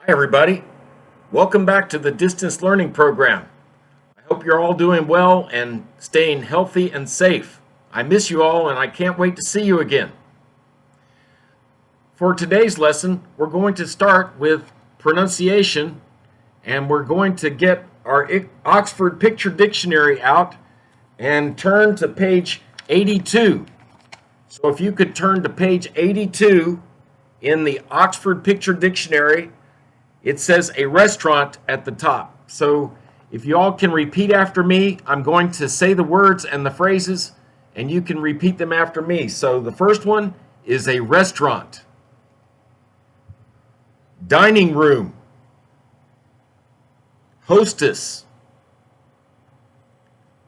Hi, everybody. Welcome back to the distance learning program. I hope you're all doing well and staying healthy and safe. I miss you all and I can't wait to see you again. For today's lesson, we're going to start with pronunciation and we're going to get our Oxford Picture Dictionary out and turn to page 82. So if you could turn to page 82 in the Oxford Picture Dictionary, it says a restaurant at the top. So if you all can repeat after me, I'm going to say the words and the phrases, and you can repeat them after me. So the first one is a restaurant. Dining room. Hostess.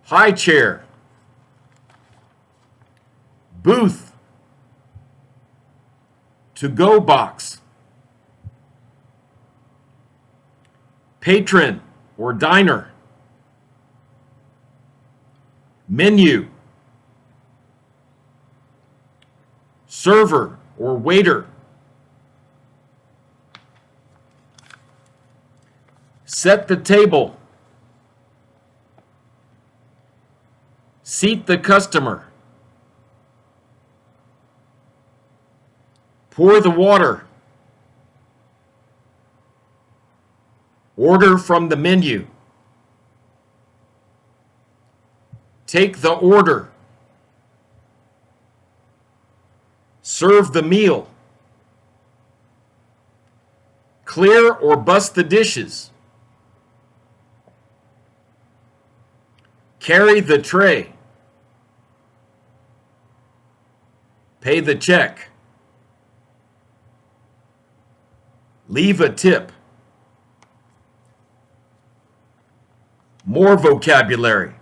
High chair. Booth. To-go box. Patron or diner. Menu. Server or waiter. Set the table. Seat the customer. Pour the water. Order from the menu. Take the order. Serve the meal. Clear or bust the dishes. Carry the tray. Pay the check. Leave a tip. More vocabulary.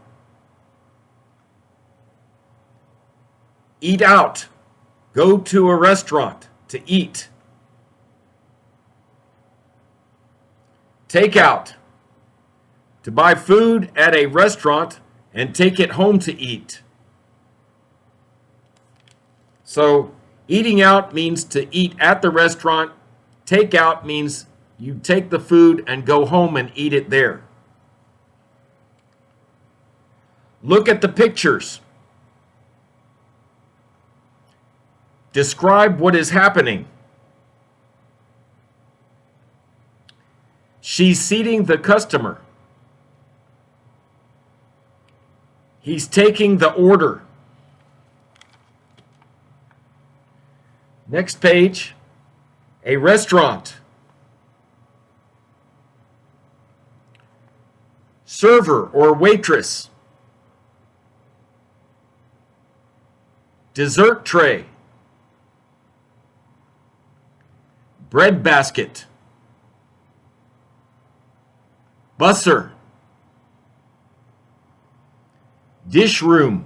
Eat out. Go to a restaurant to eat. Take out. To buy food at a restaurant and take it home to eat. So, eating out means to eat at the restaurant. Take out means you take the food and go home and eat it there. Look at the pictures. Describe what is happening. She's seating the customer. He's taking the order. Next page, a restaurant. Server or waitress. Dessert tray. Bread basket. Busser. Dish room.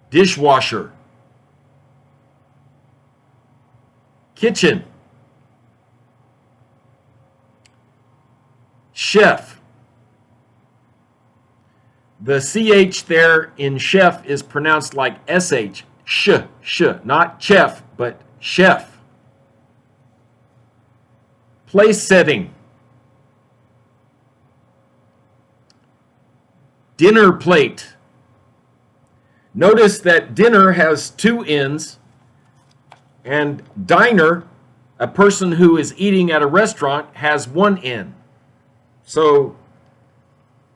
Dishwasher. Kitchen. Chef. The CH there in chef is pronounced like SH. Sh, not chef, but chef. Place setting. Dinner plate. Notice that dinner has two N's, and diner, a person who is eating at a restaurant, has one N. So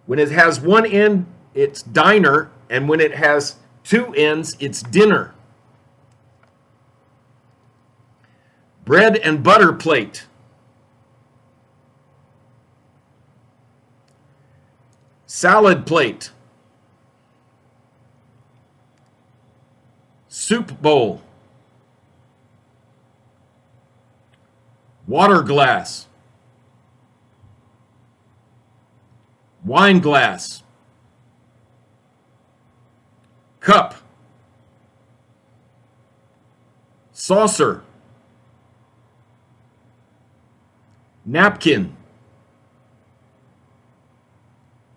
when it has one N, it's diner, and when it has two N's, it's dinner. Bread and butter plate. Salad plate. Soup bowl. Water glass. Wine glass. Cup. Saucer. Napkin.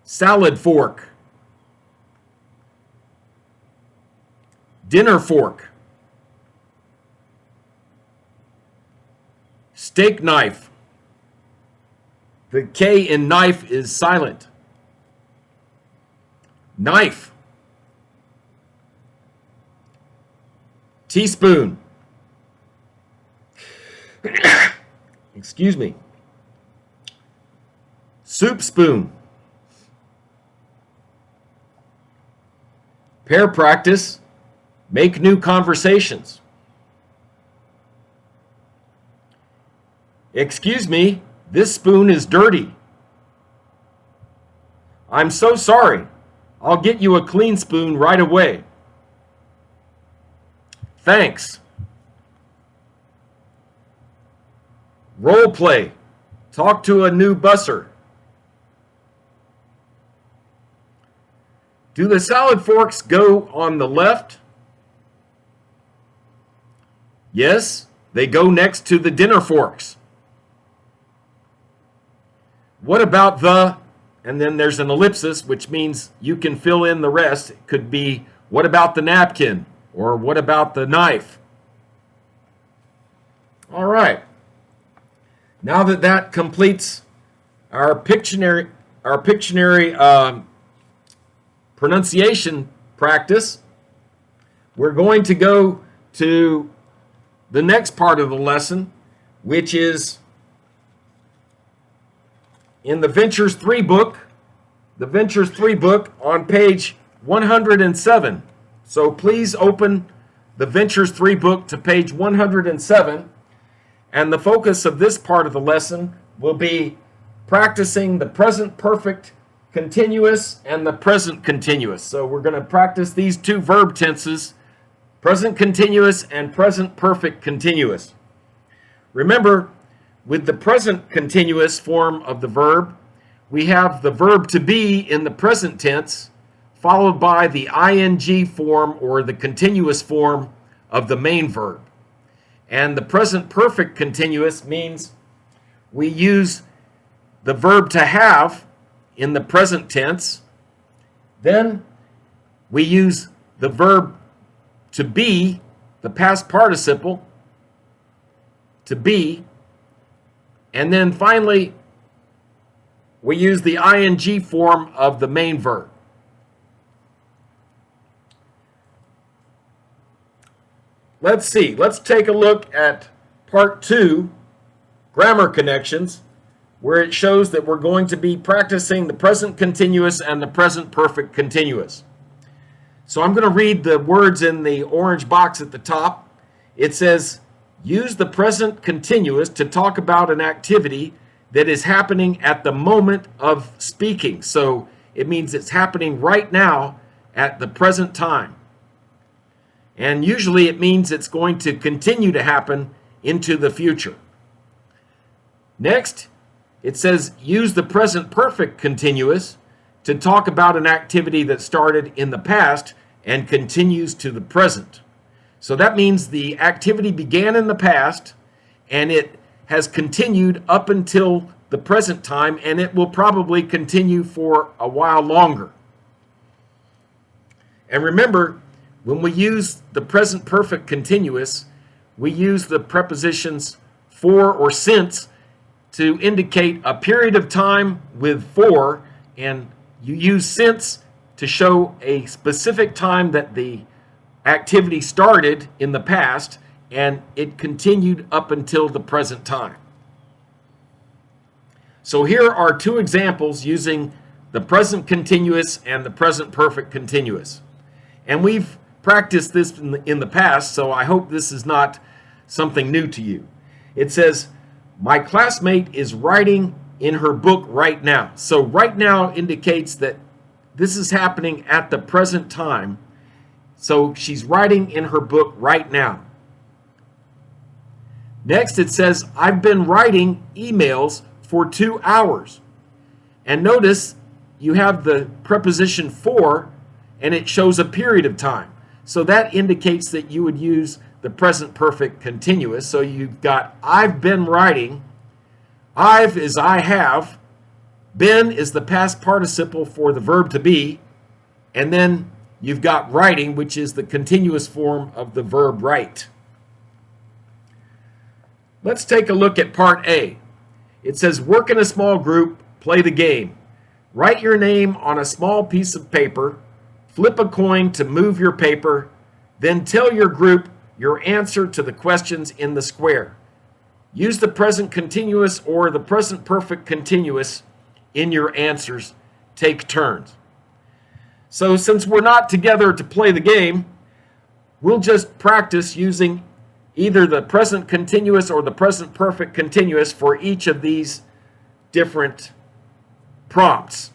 Salad fork. Dinner fork. Steak knife. The K in knife is silent. Knife. Teaspoon. Excuse me. Soup spoon. Pair practice. Make new conversations. Excuse me, this spoon is dirty. I'm so sorry. I'll get you a clean spoon right away. Thanks. Role play. Talk to a new busser. Do the salad forks go on the left? Yes, they go next to the dinner forks. What about the, and then there's an ellipsis, which means you can fill in the rest. It could be, what about the napkin? Or what about the knife? All right. Now that that completes our Pictionary pronunciation practice, we're going to go to the next part of the lesson, which is in the Ventures3 book, on page 107. So please open the Ventures3 book to page 107, and the focus of this part of the lesson will be practicing the present perfect continuous and the present continuous. So we're going to practice these two verb tenses, present continuous and present perfect continuous. Remember, with the present continuous form of the verb, we have the verb to be in the present tense, followed by the ing form or the continuous form of the main verb. And the present perfect continuous means we use the verb to have in the present tense. Then we use the verb to be, the past participle, to be. And then finally, we use the ing form of the main verb. Let's see. Let's take a look at part 2, grammar connections, where it shows that we're going to be practicing the present continuous and the present perfect continuous. So I'm going to read the words in the orange box at the top. It says, use the present continuous to talk about an activity that is happening at the moment of speaking. So it means it's happening right now at the present time. And usually it means it's going to continue to happen into the future. Next, it says use the present perfect continuous to talk about an activity that started in the past and continues to the present. So that means the activity began in the past and it has continued up until the present time, and it will probably continue for a while longer. And remember, when we use the present perfect continuous, we use the prepositions for or since to indicate a period of time with for, and you use since to show a specific time that the activity started in the past and it continued up until the present time. So here are two examples using the present continuous and the present perfect continuous. And we've practiced this in the past, so I hope this is not something new to you. It says, my classmate is writing in her book right now. So right now indicates that this is happening at the present time. So she's writing in her book right now. Next it says, I've been writing emails for 2 hours. And notice you have the preposition for, and it shows a period of time. So that indicates that you would use the present perfect continuous. So you've got I've been writing. I've is I have. Been is the past participle for the verb to be. And then you've got writing, which is the continuous form of the verb write. Let's take a look at part A. It says, work in a small group, play the game. Write your name on a small piece of paper, flip a coin to move your paper, then tell your group your answer to the questions in the square. Use the present continuous or the present perfect continuous in your answers. Take turns. So since we're not together to play the game, we'll just practice using either the present continuous or the present perfect continuous for each of these different prompts.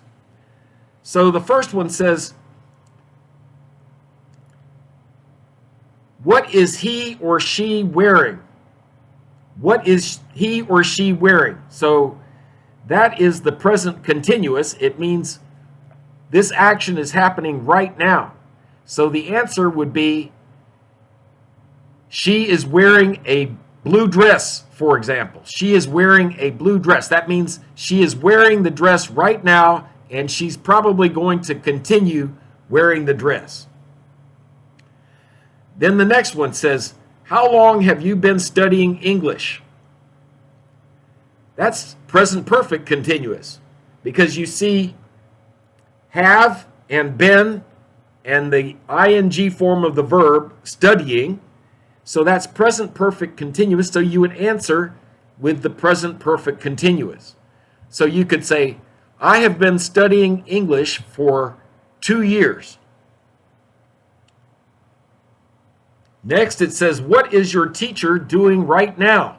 So the first one says, what is he or she wearing? What is he or she wearing? So that is the present continuous. It means this action is happening right now. So the answer would be, she is wearing a blue dress, for example. She is wearing a blue dress. That means she is wearing the dress right now, and she's probably going to continue wearing the dress. Then the next one says, how long have you been studying English? That's present perfect continuous, because you see have and been and the ing form of the verb studying. So that's present perfect continuous. So you would answer with the present perfect continuous. So you could say, I have been studying English for 2 years. Next, it says, what is your teacher doing right now?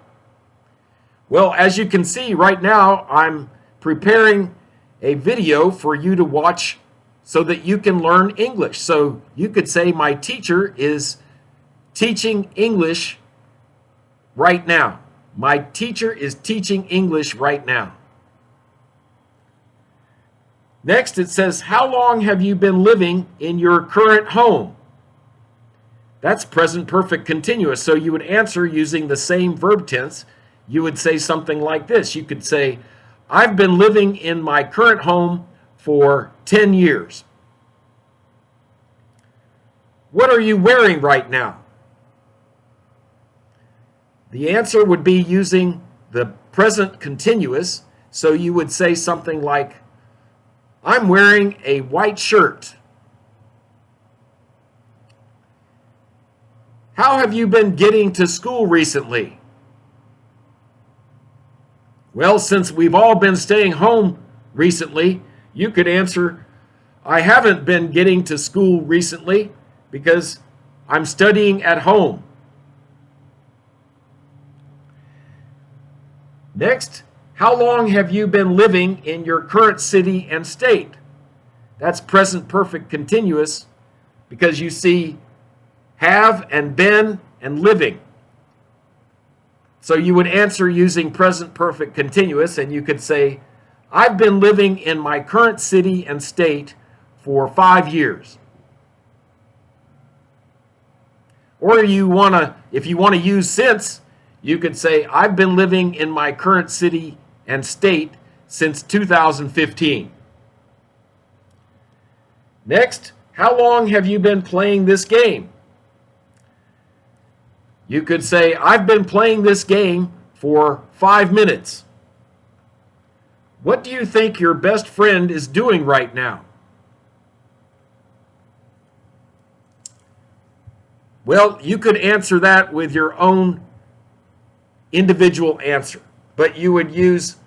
Well, as you can see right now, I'm preparing a video for you to watch so that you can learn English. So you could say, my teacher is teaching English right now. My teacher is teaching English right now. Next, it says, how long have you been living in your current home? That's present perfect continuous. So you would answer using the same verb tense. You would say something like this. You could say, I've been living in my current home for 10 years. What are you wearing right now? The answer would be using the present continuous. So you would say something like, I'm wearing a white shirt. How have you been getting to school recently? Well, since we've all been staying home recently, you could answer, I haven't been getting to school recently because I'm studying at home. Next, how long have you been living in your current city and state? That's present perfect continuous, because you see have and been and living. So you would answer using present perfect continuous, and you could say, I've been living in my current city and state for 5 years. Or if you want to use since, you could say, I've been living in my current city and state since 2015. Next, how long have you been playing this game? You could say, I've been playing this game for 5 minutes. What do you think your best friend is doing right now? Well, you could answer that with your own individual answer, but you would use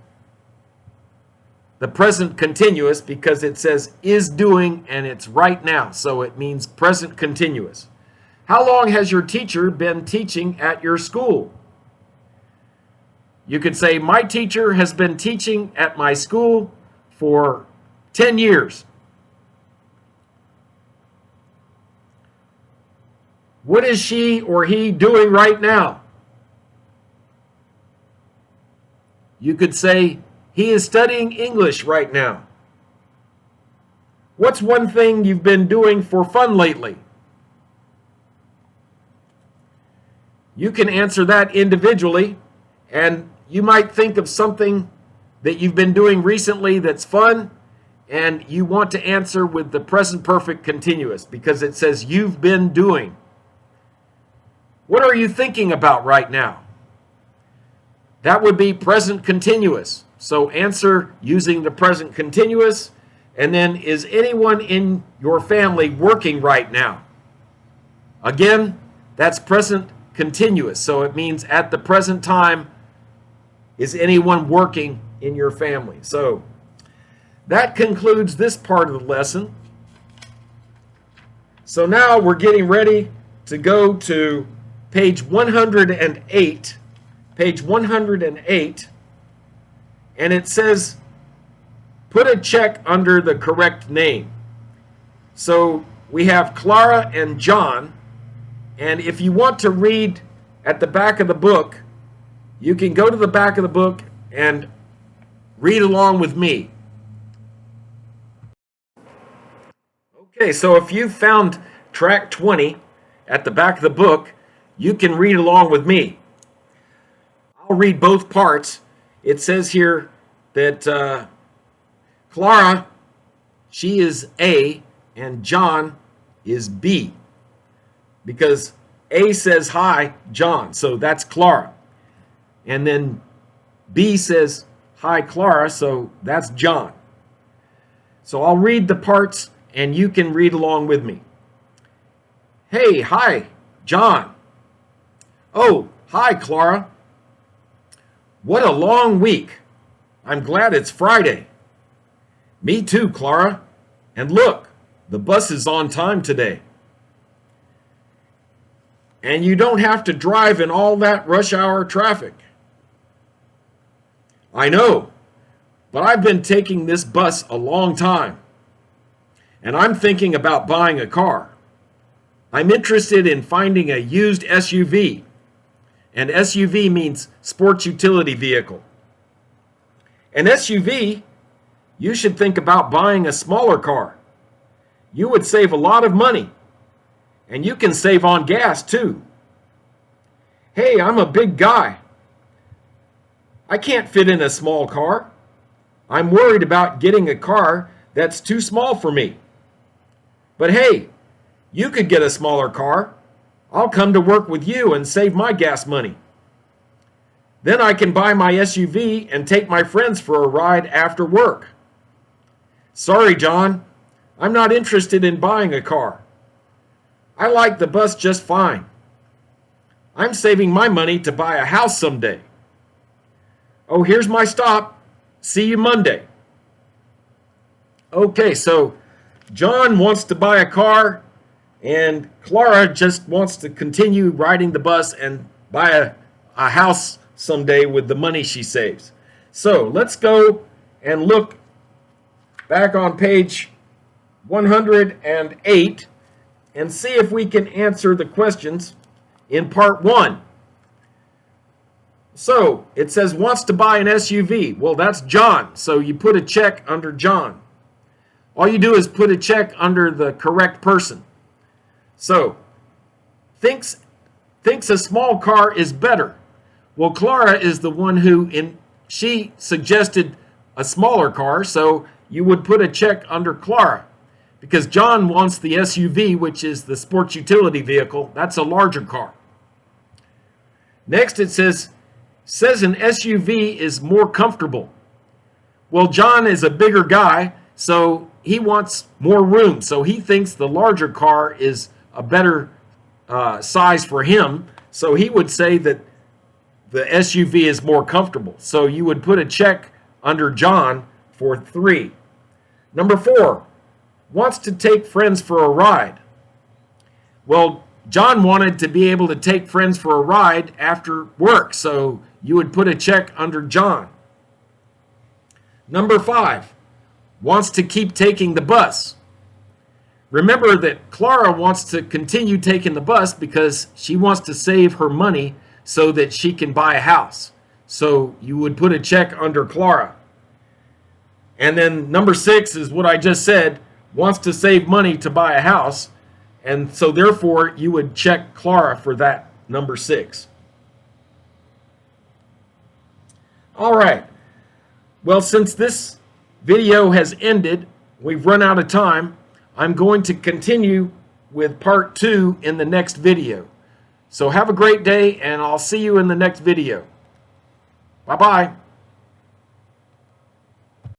the present continuous because it says is doing and it's right now, so it means present continuous. How long has your teacher been teaching at your school? You could say, my teacher has been teaching at my school for 10 years. What is she or he doing right now? You could say, he is studying English right now. What's one thing you've been doing for fun lately? You can answer that individually, and you might think of something that you've been doing recently that's fun, and you want to answer with the present perfect continuous because it says you've been doing. What are you thinking about right now? that would be present continuous. So answer using the present continuous. And then, is anyone in your family working right now? Again, that's present continuous. So it means at the present time, is anyone working in your family? So that concludes this part of the lesson. So now we're getting ready to go to page 108. Page 108. And it says, put a check under the correct name. So we have Clara and John. And if you want to read at the back of the book, you can go to the back of the book and read along with me. Okay, so if you found track 20 at the back of the book, you can read along with me. I'll read both parts. It says here that Clara, she is A, and John is B. Because A says, hi, John, so that's Clara. And then B says, hi, Clara, so that's John. So I'll read the parts, and you can read along with me. Hey, hi, John. Oh, hi, Clara. What a long week. I'm glad it's Friday. Me too, Clara. And look, the bus is on time today. And you don't have to drive in all that rush hour traffic. I know, but I've been taking this bus a long time. And I'm thinking about buying a car. I'm interested in finding a used SUV. And SUV means sports utility vehicle. An SUV, you should think about buying a smaller car. You would save a lot of money. And you can save on gas too. Hey, I'm a big guy. I can't fit in a small car. I'm worried about getting a car that's too small for me. But hey, you could get a smaller car. I'll come to work with you and save my gas money. Then I can buy my SUV and take my friends for a ride after work. Sorry, John. I'm not interested in buying a car. I like the bus just fine. I'm saving my money to buy a house someday. Oh, here's my stop. See you Monday. Okay, so John wants to buy a car, and Clara just wants to continue riding the bus and buy a house someday with the money she saves. So let's go and look back on page 108 and see if we can answer the questions in part 1. So it says wants to buy an SUV. Well, that's John, so you put a check under John. All you do is put a check under the correct person. So thinks a small car is better. Well, Clara is the one she suggested a smaller car, so you would put a check under Clara. Because John wants the SUV, which is the sports utility vehicle. That's a larger car. Next it says an SUV is more comfortable. Well, John is a bigger guy, so he wants more room. So he thinks the larger car is a better size for him. So he would say that the SUV is more comfortable. So you would put a check under John for 3. Number 4, wants to take friends for a ride. Well, John wanted to be able to take friends for a ride after work, so you would put a check under John. Number 5, wants to keep taking the bus. Remember that Clara wants to continue taking the bus because she wants to save her money so that she can buy a house. So you would put a check under Clara. And then number 6 is what I just said, wants to save money to buy a house. And so therefore you would check Clara for that, number 6. All right. Well, since this video has ended, we've run out of time. I'm going to continue with part 2 in the next video. So have a great day, and I'll see you in the next video. Bye-bye.